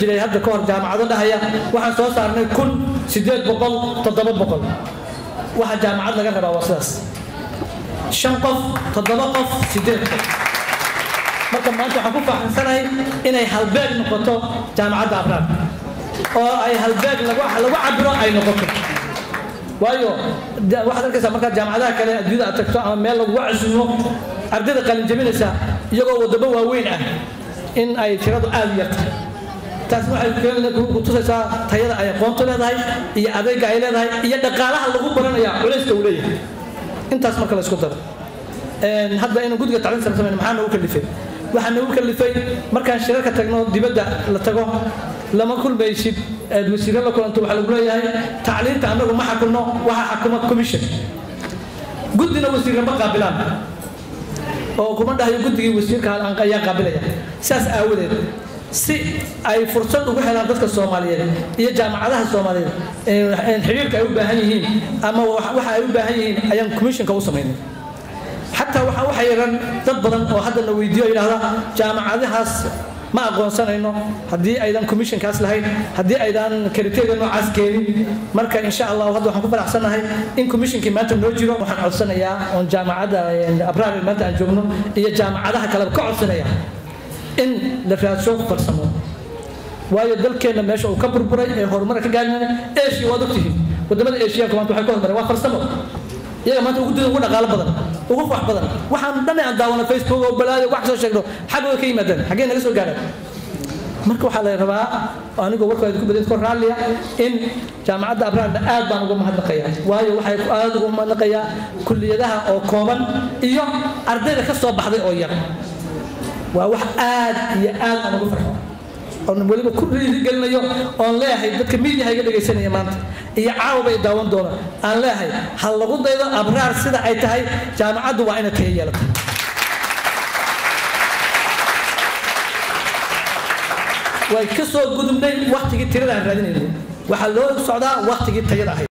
jiray hadda ka hor jaamacado dhahaya waxaan soo saarnay 1800 waxa jaamacad laga rabaa waa sidaas 5 qof 7 qof 8 qof marka maanta waxaan ku faaxansanahay inay halbeeg noqoto jaamacadda Abraar oo ay halbeeg lagu cabiro ay noqoto waayo waxaad arkaysaa marka jaamacadaha kale adduunyada aad tagto ama meel lagu casuumo ardayda qalin jabinaysa iyagoo wadamo waaweyn ah in ay tiradu aad u yartahay taas waxay ku tusaysaa tayada ay aqoontu leedahay iyo adeega ay leedahay iyo dhaqaalaha lagu baranayo culayska uu leeyahay intaas marka la isku daro hadda inuu guddiga tacliinta sameeyay maxaa nagu kalifay waxaa nagu kalifay markaan shirarka tagno dibadda la tago lama kulmaysid wasiirro la kulanto waxa lagu leeyahay tacliinta anagu ma xakuno waxa xakuma commission guddina wasiirro ma qaabilaan oo kuma dhahayo guddigii wasiirka aan ayaa qaabilaya saas aawadeed si ay fursad ugu helaan dadka Soomaaliyeed iyo jaamacadaha Soomaaliyeed xiriirka ay u baahan yihiin ama waxa ay u baahan yihiin ayaan commissionka u sameynay حتى waxa yaran dad badan oo hadda la weydiiyo yiraahdo jaamacadahaas ma aqoonsanayno hadii aydan commission kaas lahayn hadii aydan criteria noocaas keenin marka insha Allah hadda waxaan ku faraxsanahay in commissionkii maanta noo jiro waxaan codsanayaa on jaamacada Abraar maanta aan joogno iyo jaamacadaha kale ka codsanaya in la raadso farsamo waayo dalkeena meesha uu ka burburay ee horumar ka gaarnay Asia wada tigin wadamada Asia kuma waxay ka hormaray waa farsamo iyaga maanta ugu diidan ugu dhaqaale badan ugu wax badan waxaan dhanay aan daawana Facebook oo balaade wax soo sheegno xagga ka yimaadaan xagee naga soo gaaray marka waxa la rabaa anigu warkooda ku badin kor raaliya in jaamacadda Abraar aad baan ugu mahadnaqayaa waayo waxay aad ugu mahadnaqayaa kulliyadaha oo kooban iyo ardayda ka soo baxday oo yar waa wax aad iyo aad aan ugu farxo oo waliba ku dhiirigelinayo oo leeyahay dadka miidiyaha iga dhageysanaya maanta iyo caawba ay daawan doona aan leeyahay hal lagu daydo Abraar sida ay tahay jaamacaddu waa inay tahay yeelato way ka soo gudubnay waqtigii tirada aan raadinayno waxa loo socdaa waqtigii tayada ahayd